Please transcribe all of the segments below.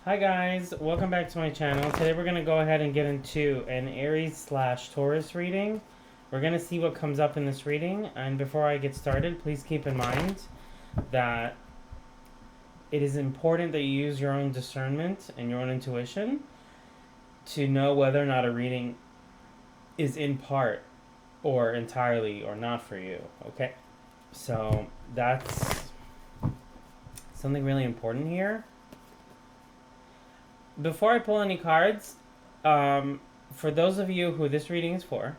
Hi guys, welcome back to my channel. Today we're going to go ahead and get into an Aries/Taurus reading. We're going to see what comes up in this reading, and before I get started, please keep in mind that it is important that you use your own discernment and your own intuition to know whether or not a reading is in part or entirely or not for you, okay? So that's something really important here. Before I pull any cards, for those of you who this reading is for,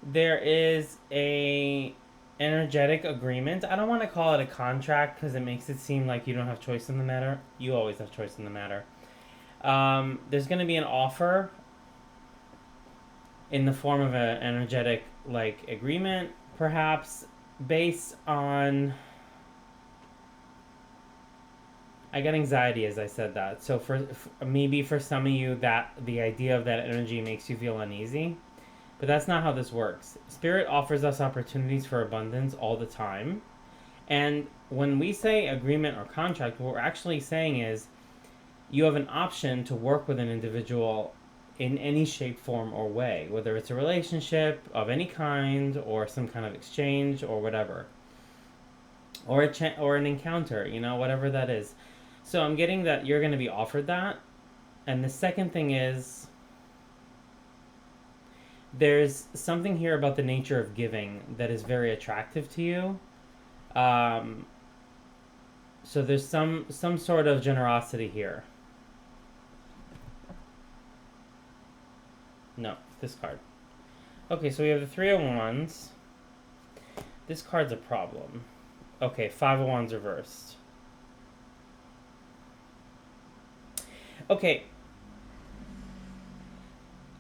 there is a energetic agreement. I don't want to call it a contract because it makes it seem like you don't have choice in the matter. You always have choice in the matter. There's going to be an offer in the form of an energetic agreement, perhaps based on... I get anxiety as I said that. So maybe for some of you that the idea of that energy makes you feel uneasy. But that's not how this works. Spirit offers us opportunities for abundance all the time. And when we say agreement or contract, what we're actually saying is you have an option to work with an individual in any shape, form, or way. Whether it's a relationship of any kind or some kind of exchange or whatever. Or an encounter, whatever that is. So I'm getting that you're going to be offered that. And the second thing is, there's something here about the nature of giving that is very attractive to you. So there's some sort of generosity here. No, this card. Okay, so we have the Three of Wands. This card's a problem. Okay, Five of Wands reversed. Okay,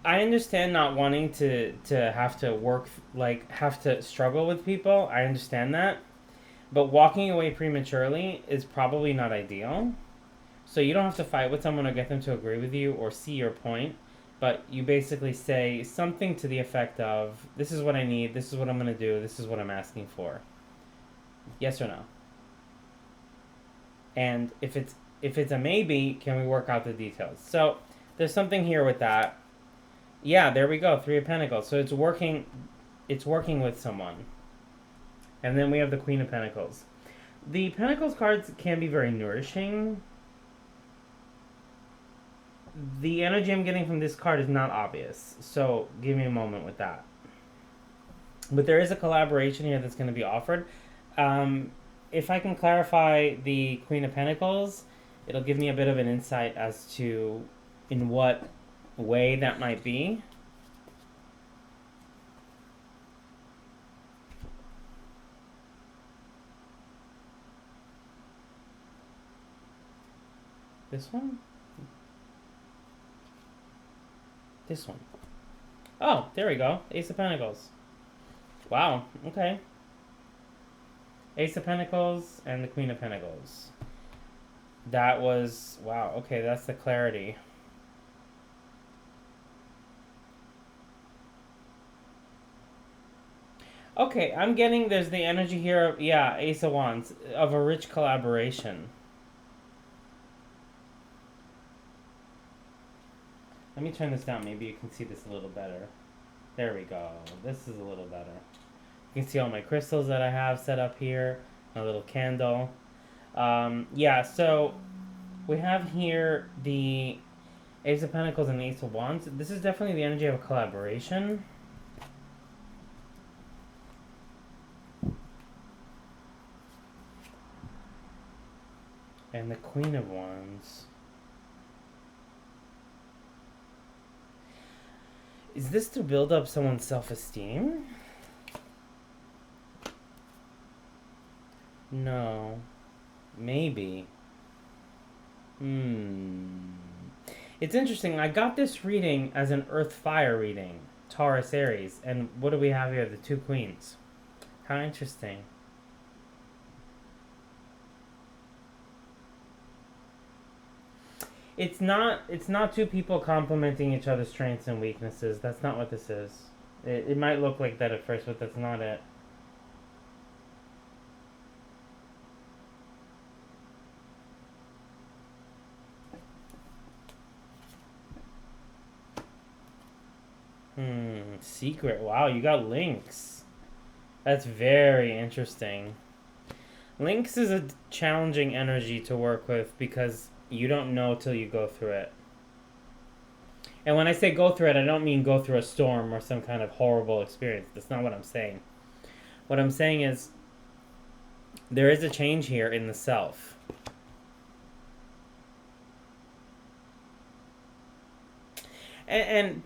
I understand not wanting to have to work, have to struggle with people. I understand that. But walking away prematurely is probably not ideal. So you don't have to fight with someone or get them to agree with you or see your point. But you basically say something to the effect of, this is what I need, this is what I'm going to do, this is what I'm asking for. Yes or no? And if it's a maybe, can we work out the details? So there's something here with that. Yeah, there we go. Three of Pentacles. So it's working with someone. And then we have the Queen of Pentacles. The Pentacles cards can be very nourishing. The energy I'm getting from this card is not obvious. So give me a moment with that. But there is a collaboration here that's going to be offered. If I can clarify the Queen of Pentacles, it'll give me a bit of an insight as to in what way that might be. This one? This one. Oh, there we go. Ace of Pentacles. Wow, okay. Ace of Pentacles and the Queen of Pentacles. That was... wow, okay, that's the clarity. Okay, I'm getting there's the energy here of, yeah, Ace of Wands, of a rich collaboration. Let me turn this down. Maybe you can see this a little better. There we go. This is a little better. You can see all my crystals that I have set up here. A little candle. Yeah, so we have here the Ace of Pentacles and the Ace of Wands. This is definitely the energy of a collaboration. And the Queen of Wands. Is this to build up someone's self-esteem? No. Maybe. It's interesting. I got this reading as an Earth-Fire reading. Taurus Aries. And what do we have here? The two queens. How interesting. It's not two people complementing each other's strengths and weaknesses. That's not what this is. It might look like that at first, but that's not it. Secret. Wow, you got links. That's very interesting. Links is a challenging energy to work with because you don't know till you go through it. And when I say go through it, I don't mean go through a storm or some kind of horrible experience. That's not what I'm saying. What I'm saying is there is a change here in the self. And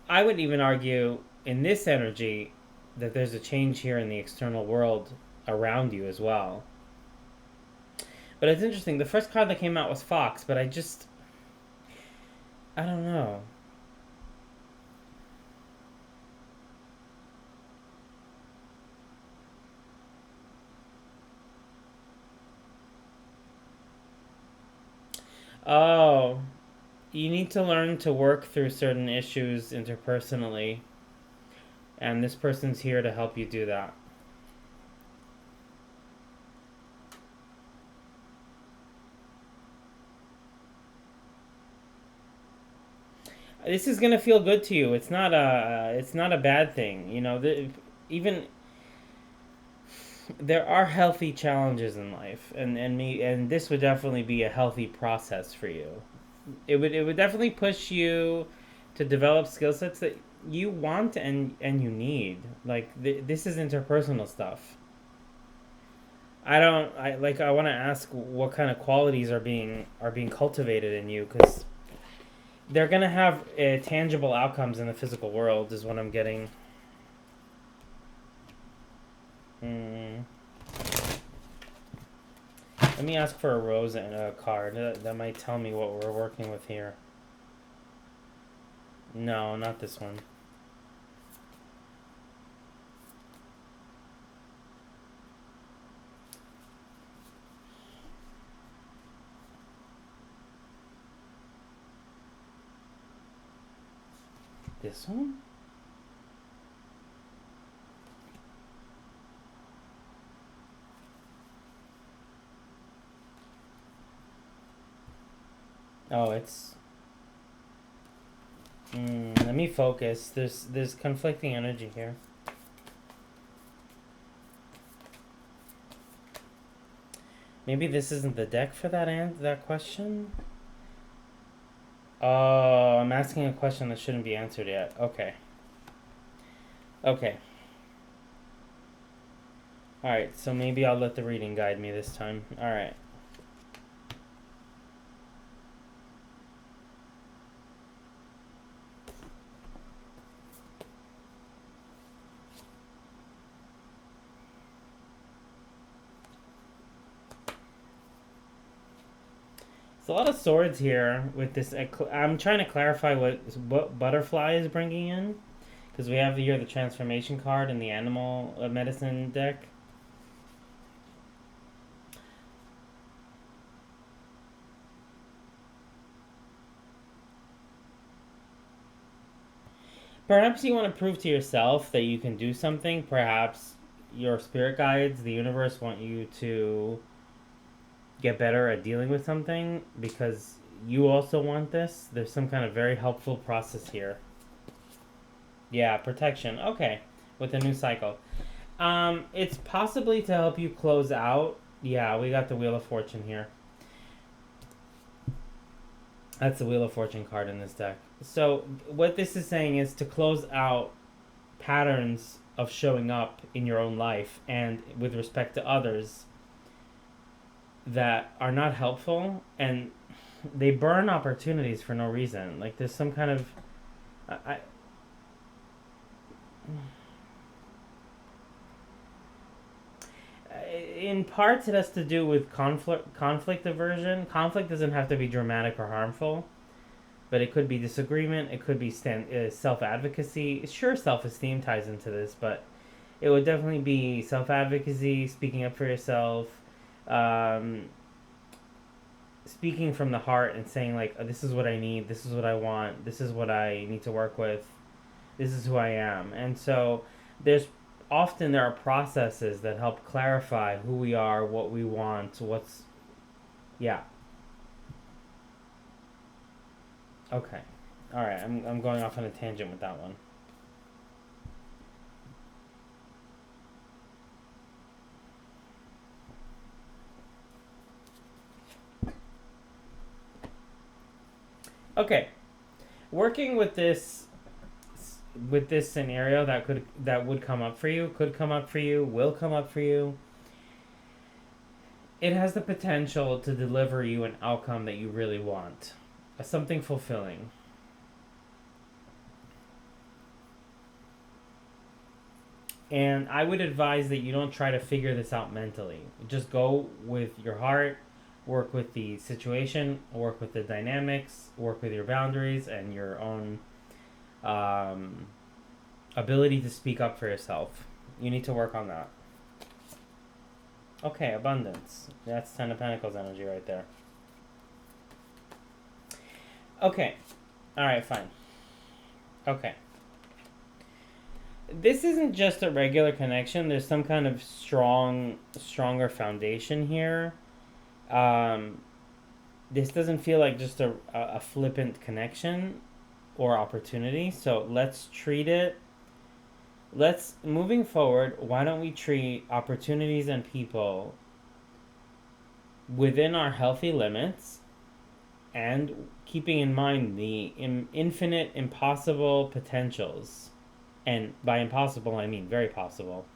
I would even argue in this energy that there's a change here in the external world around you as well. But it's interesting. The first card that came out was Fox, but I don't know. Oh, you need to learn to work through certain issues interpersonally, and this person's here to help you do that. This is gonna feel good to you. It's not a bad thing. You know, even there are healthy challenges in life, and this would definitely be a healthy process for you. It would definitely push you to develop skill sets that you want and you need. Like this is interpersonal stuff. I want to ask what kind of qualities are being cultivated in you, because they're gonna have tangible outcomes in the physical world, is what I'm getting. Let me ask for a rose and a card. That might tell me what we're working with here. No, not this one. This one? Oh, it's... let me focus. There's conflicting energy here. Maybe this isn't the deck for that question? Oh, I'm asking a question that shouldn't be answered yet. Okay. Okay. Alright, so maybe I'll let the reading guide me this time. Alright. There's a lot of swords here with this. I'm trying to clarify what butterfly is bringing in, because we have here the transformation card in the animal medicine deck. Perhaps you want to prove to yourself that you can do something. Perhaps your spirit guides, the universe, want you to get better at dealing with something because you also want this. There's some kind of very helpful process here. Yeah, protection. Okay, with a new cycle. It's possibly to help you close out. Yeah, we got the Wheel of Fortune here. That's the Wheel of Fortune card in this deck. So what this is saying is to close out patterns of showing up in your own life and with respect to others that are not helpful, and they burn opportunities for no reason. Like there's some kind of in parts it has to do with conflict aversion. Conflict doesn't have to be dramatic or harmful, but it could be disagreement. It could be self-advocacy. Sure, self-esteem ties into this, but it would definitely be self-advocacy, speaking up for yourself, speaking from the heart and saying like, oh, this is what I need, this is what I want, this is what I need to work with, this is who I am. And so there are processes that help clarify who we are, what we want, yeah. Okay. All right, I'm going off on a tangent with that one. Okay, working with this scenario that would come up for you, could come up for you, will come up for you. It has the potential to deliver you an outcome that you really want, something fulfilling. And I would advise that you don't try to figure this out mentally. Just go with your heart, work with the situation, work with the dynamics, work with your boundaries and your own ability to speak up for yourself. You need to work on that. Okay, abundance. That's Ten of Pentacles energy right there. Okay. Alright, fine. Okay. This isn't just a regular connection. There's some kind of stronger foundation here. This doesn't feel like just a flippant connection or opportunity. So let's treat it. Moving forward, why don't we treat opportunities and people within our healthy limits and keeping in mind the infinite, impossible potentials. And by impossible, I mean very possible.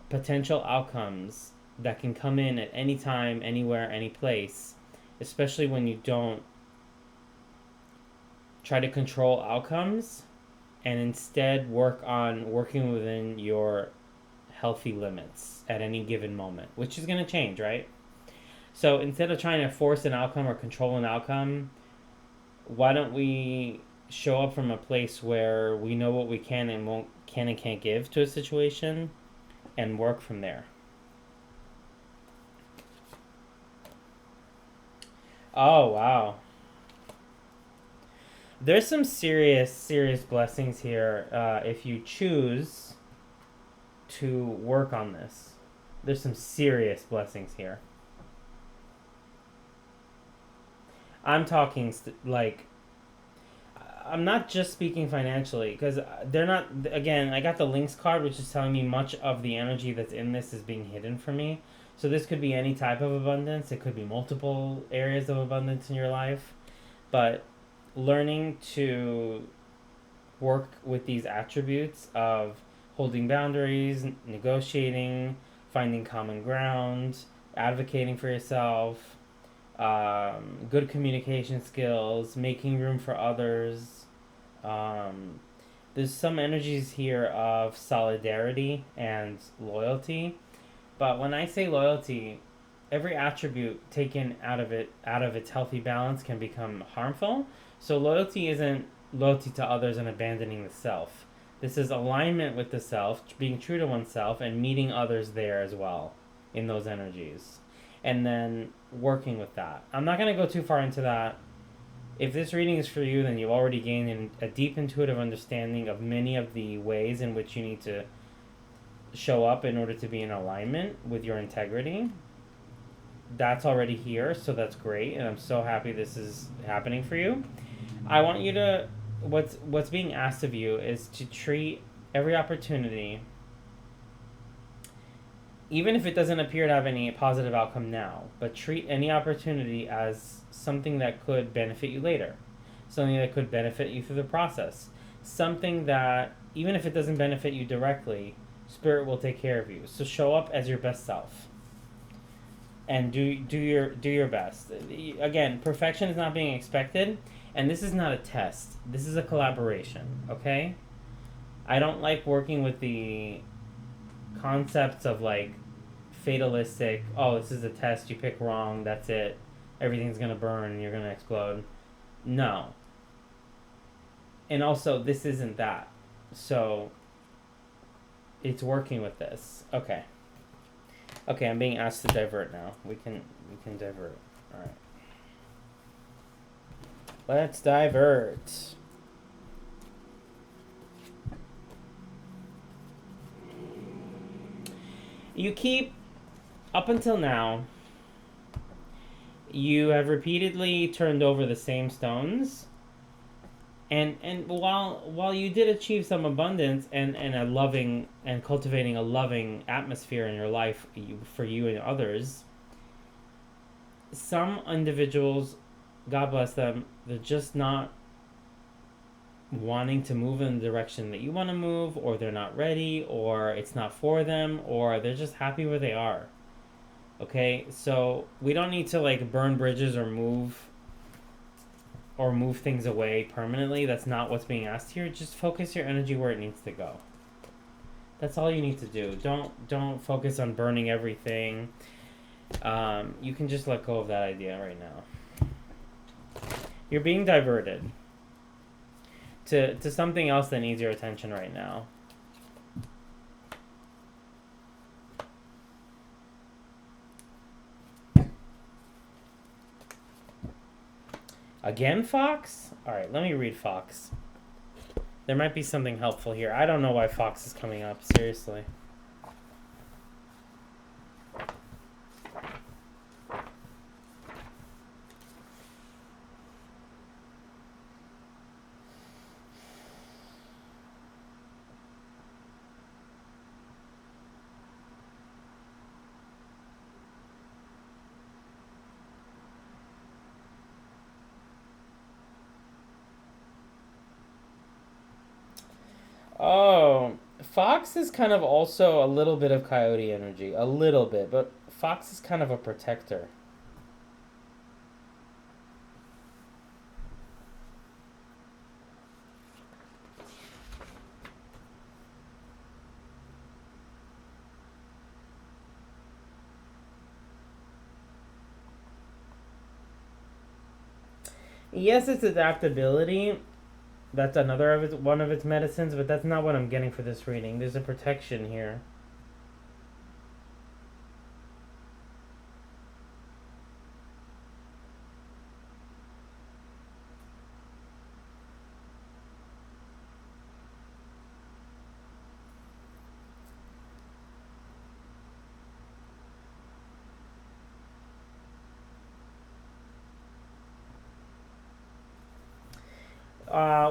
Potential outcomes that can come in at any time, anywhere, any place, especially when you don't try to control outcomes and instead working within your healthy limits at any given moment, which is going to change, right? So instead of trying to force an outcome or control an outcome, why don't we show up from a place where we know what we can and can't give to a situation and work from there. Oh, wow. There's some serious blessings here if you choose to work on this. There's some serious blessings here. I'm talking I'm not just speaking financially, because they're not. Again, I got the links card, which is telling me much of the energy that's in this is being hidden from me. So this could be any type of abundance. It could be multiple areas of abundance in your life, but learning to work with these attributes of holding boundaries, negotiating, finding common ground, advocating for yourself, good communication skills, making room for others. There's some energies here of solidarity and loyalty, but when I say loyalty, every attribute taken out of its healthy balance can become harmful. So loyalty isn't loyalty to others and abandoning the self. This is alignment with the self, being true to oneself, and meeting others there as well in those energies. And then working with that. I'm not going to go too far into that. If this reading is for you, then you've already gained a deep intuitive understanding of many of the ways in which you need to show up in order to be in alignment with your integrity. That's already here, so that's great, and I'm so happy this is happening for you. I want you to, what's being asked of you is to treat every opportunity, even if it doesn't appear to have any positive outcome now, but treat any opportunity as something that could benefit you later, something that could benefit you through the process, something that, even if it doesn't benefit you directly, Spirit will take care of you. So show up as your best self. And do your best. Again, perfection is not being expected, and this is not a test. This is a collaboration, okay? I don't like working with the concepts of like fatalistic, oh, this is a test, you pick wrong, that's it. Everything's gonna burn and you're gonna explode. No. And also, this isn't that. So, it's working with this. Okay. Okay, I'm being asked to divert now. We can divert. Alright. Let's divert. You keep, up until now, you have repeatedly turned over the same stones. And while you did achieve some abundance and a loving and cultivating a loving atmosphere in your life for you and others, some individuals God bless them, they're just not wanting to move in the direction that you want to move, or they're not ready, or it's not for them, or they're just happy where they are. Okay, so we don't need to like burn bridges or move things away permanently. That's not what's being asked here. Just focus your energy where it needs to go. That's all you need to do. Don't focus on burning everything. You can just let go of that idea right now. You're being diverted to something else that needs your attention right now. Again, Fox? Alright, let me read Fox. There might be something helpful here. I don't know why Fox is coming up, seriously. Oh, Fox is kind of also a little bit of coyote energy. A little bit, but Fox is kind of a protector. Yes, it's adaptability. That's another of its one of its medicines, but that's not what I'm getting for this reading. There's a protection here.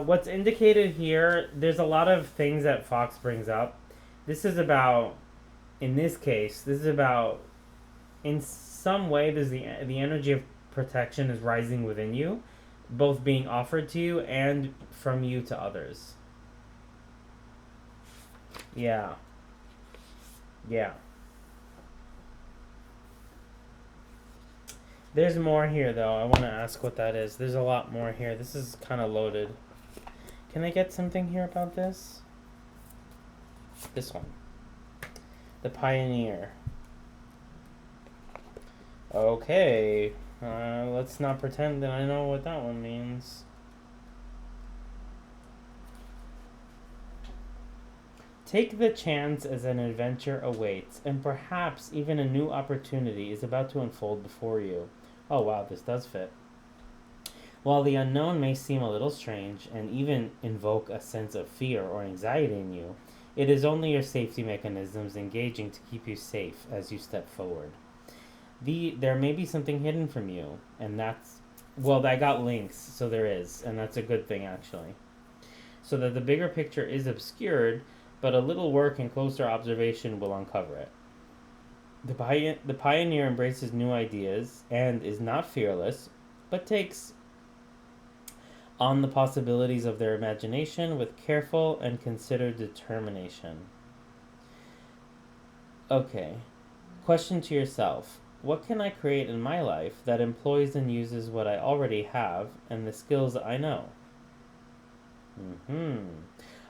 What's indicated here, there's a lot of things that Fox brings up. This is about, in this case, this is about, in some way, there's the energy of protection is rising within you, both being offered to you and from you to others. Yeah. Yeah. There's more here, though. I want to ask what that is. There's a lot more here. This is kind of loaded. Can I get something here about this? This one. The Pioneer. Okay. Let's not pretend that I know what that one means. Take the chance as an adventure awaits, and perhaps even a new opportunity is about to unfold before you. Oh wow, this does fit. While the unknown may seem a little strange and even invoke a sense of fear or anxiety in you, it is only your safety mechanisms engaging to keep you safe as you step forward. There may be something hidden from you, and that's, well, I got links, so there is, and that's a good thing actually. So that the bigger picture is obscured, but a little work and closer observation will uncover it. The pioneer embraces new ideas and is not fearless, but takes on the possibilities of their imagination with careful and considered determination. Okay. Question to yourself: what can I create in my life that employs and uses what I already have and the skills I know?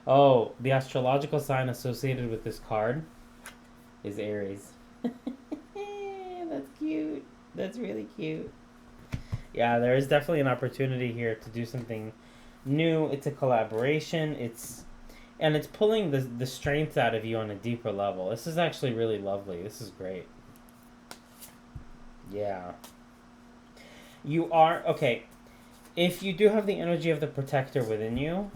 Oh, the astrological sign associated with this card is Aries. That's cute. That's really cute. Yeah, there is definitely an opportunity here to do something new. It's a collaboration. It's pulling the strength out of you on a deeper level. This is actually really lovely. This is great. Yeah. You are okay. If you do have the energy of the protector within you,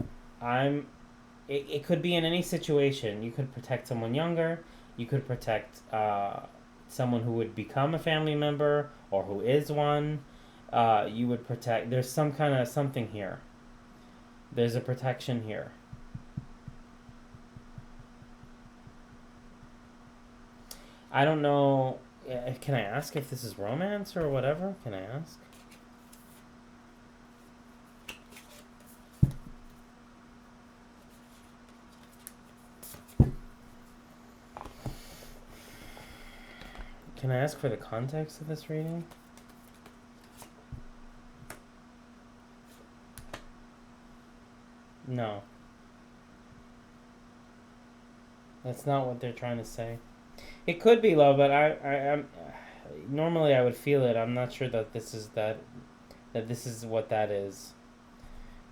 it could be in any situation. You could protect someone younger. You could protect someone who would become a family member or who is one. You would protect. There's some kind of something here. There's a protection here. I don't know. Can I ask if this is romance or whatever? Can I ask? Can I ask for the context of this reading? No. That's not what they're trying to say. It could be love, but I'm normally I would feel it. I'm not sure that this is that this is what that is.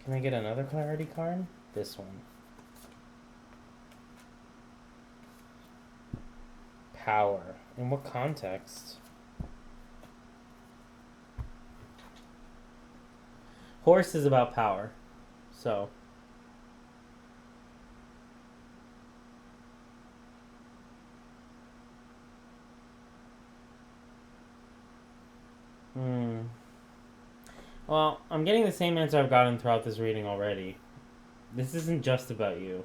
Can I get another clarity card? This one. Power. In what context? Horse is about power. So. Well, I'm getting the same answer I've gotten throughout this reading already. This isn't just about you.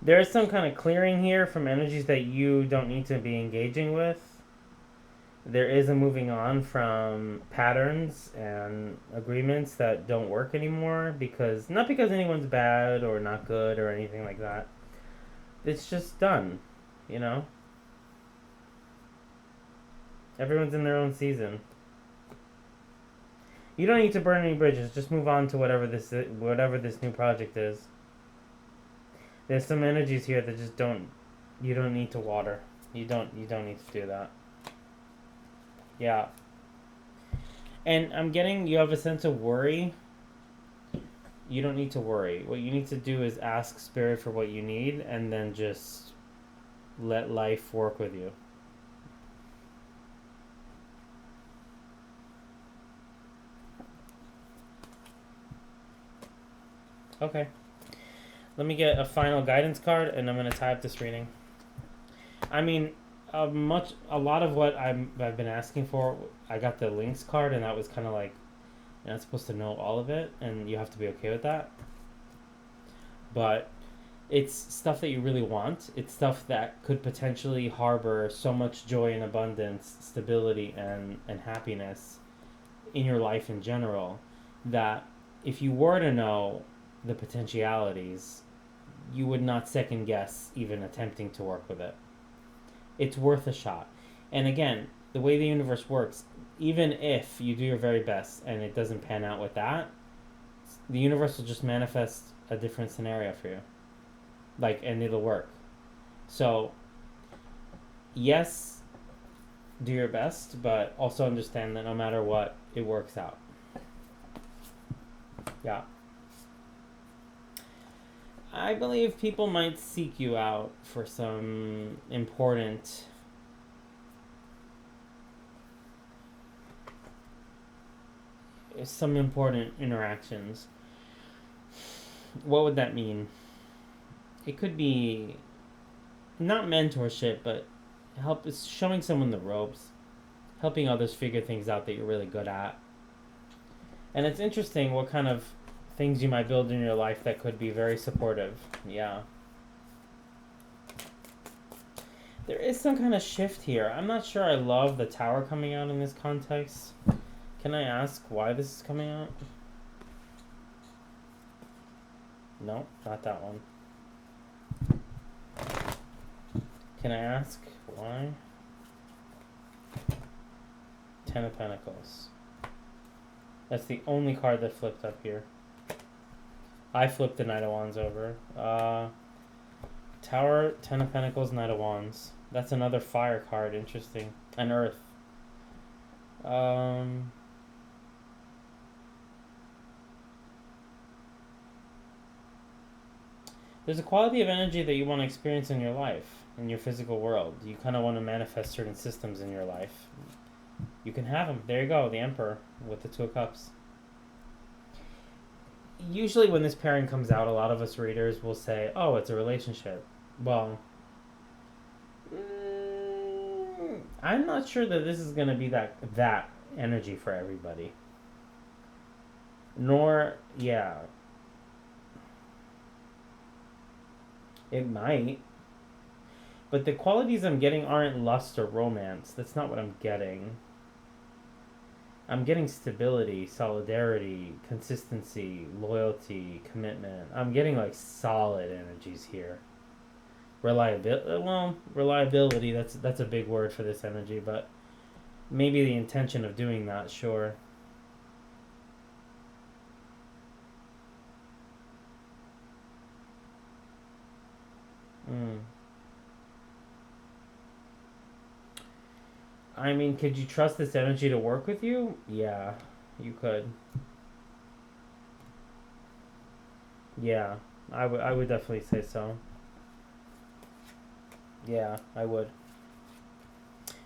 There is some kind of clearing here from energies that you don't need to be engaging with. There is a moving on from patterns and agreements that don't work anymore because not because anyone's bad or not good or anything like that. It's just done, you know? Everyone's in their own season. You don't need to burn any bridges. Just move on to whatever this new project is. There's some energies here that just don't. You don't need to water. You don't need to do that. Yeah. And I'm getting you have a sense of worry. You don't need to worry. What you need to do is ask Spirit for what you need and then just let life work with you. Okay. Let me get a final guidance card and I'm going to tie up this reading. I mean, a lot of what I've been asking for, I got the links card and that was kind of like, you're not supposed to know all of it and you have to be okay with that. But it's stuff that you really want. It's stuff that could potentially harbor so much joy and abundance, stability and happiness in your life in general that if you were to know the potentialities, you would not second guess even attempting to work with it. It's worth a shot. And again, the way the universe works, even if you do your very best and it doesn't pan out with that, the universe will just manifest a different scenario for you. And it'll work. So, yes, do your best, but also understand that no matter what, it works out. Yeah. I believe people might seek you out for some important interactions. What would that mean? It could be not mentorship, but showing someone the ropes, helping others figure things out that you're really good at. And it's interesting what kind of things you might build in your life that could be very supportive. Yeah. There is some kind of shift here. I'm not sure I love the tower coming out in this context. Can I ask why this is coming out? No, not that one. Can I ask why? Ten of Pentacles. That's the only card that flipped up here. I flipped the Knight of Wands over. Tower, Ten of Pentacles, Knight of Wands. That's another fire card. Interesting. And Earth. There's a quality of energy that you want to experience in your life, in your physical world. You kind of want to manifest certain systems in your life. You can have them. There you go, the Emperor with the Two of Cups. Usually when this pairing comes out, a lot of us readers will say, oh, it's a relationship. Well, I'm not sure that this is going to be that energy for everybody. Nor, yeah. It might. But the qualities I'm getting aren't lust or romance. That's not what I'm getting. I'm getting stability, solidarity, consistency, loyalty, commitment. I'm getting like solid energies here. Reliability, that's a big word for this energy, but maybe the intention of doing that, sure. Mm. I mean, could you trust this energy to work with you? Yeah, you could. Yeah, I would definitely say so. Yeah, I would.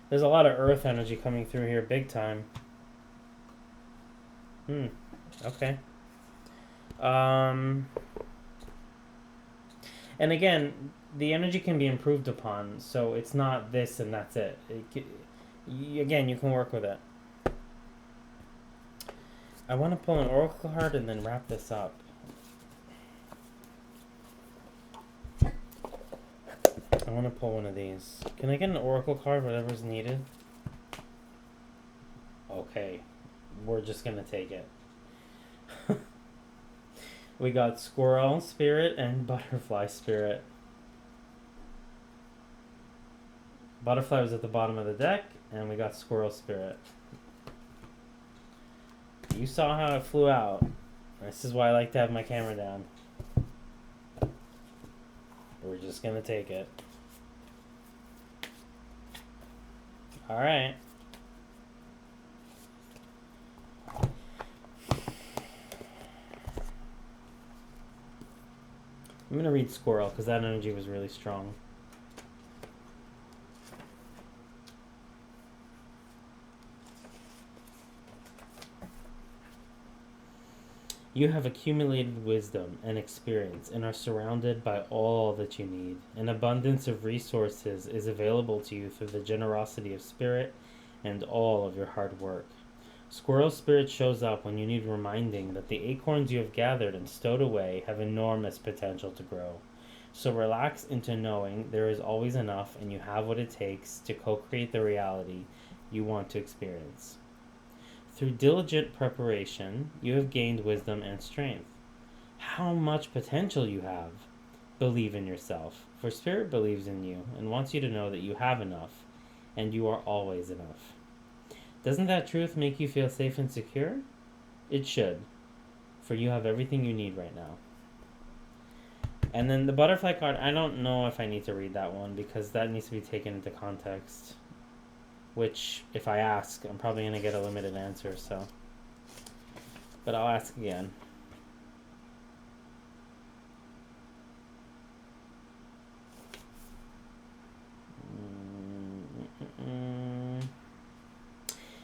There's a lot of earth energy coming through here, big time. Hmm. Okay. Um. And again, the energy can be improved upon, so it's not this and that's it. Again, you can work with it. I want to pull an oracle card and then wrap this up. I want to pull one of these. Can I get an oracle card, whatever's needed? Okay, we're just gonna take it. We got squirrel spirit and butterfly spirit. Butterfly was at the bottom of the deck, and we got squirrel spirit. You saw how it flew out. This is why I like to have my camera down. We're just gonna take it. Alright. I'm gonna read squirrel because that energy was really strong. You have accumulated wisdom and experience and are surrounded by all that you need. An abundance of resources is available to you through the generosity of spirit and all of your hard work. Squirrel spirit shows up when you need reminding that the acorns you have gathered and stowed away have enormous potential to grow. So relax into knowing there is always enough and you have what it takes to co-create the reality you want to experience. Through diligent preparation, you have gained wisdom and strength. How much potential you have! Believe in yourself, for Spirit believes in you and wants you to know that you have enough, and you are always enough. Doesn't that truth make you feel safe and secure? It should, for you have everything you need right now. And then the butterfly card, I don't know if I need to read that one because that needs to be taken into context. Which, if I ask, I'm probably going to get a limited answer, so. But I'll ask again.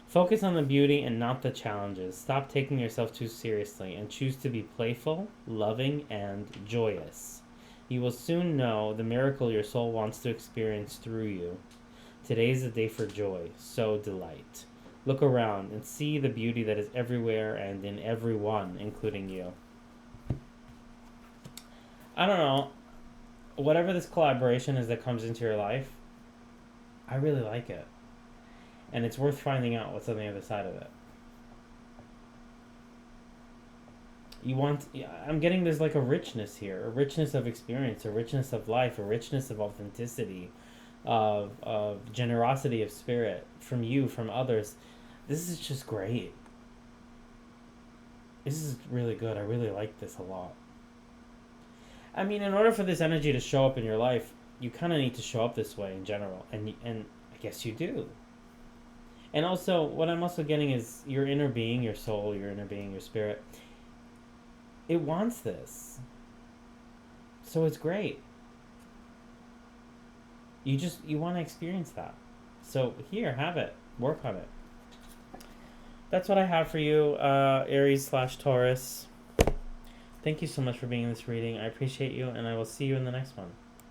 Focus on the beauty and not the challenges. Stop taking yourself too seriously and choose to be playful, loving, and joyous. You will soon know the miracle your soul wants to experience through you. Today is a day for joy, sow delight. Look around and see the beauty that is everywhere and in everyone, including you. I don't know. Whatever this collaboration is that comes into your life, I really like it. And it's worth finding out what's on the other side of it. I'm getting there's like a richness here, a richness of experience, a richness of life, a richness of authenticity, of generosity of spirit from you, from others. This is just great. This is really good. I really like this a lot. I mean, in order for this energy to show up in your life, you kind of need to show up this way in general, and I guess you do. And also, what I'm also getting is your inner being, your soul, your inner being, your spirit. It wants this. So it's great. You want to experience that. So here, have it. Work on it. That's what I have for you, Aries/Taurus. Thank you so much for being in this reading. I appreciate you, and I will see you in the next one.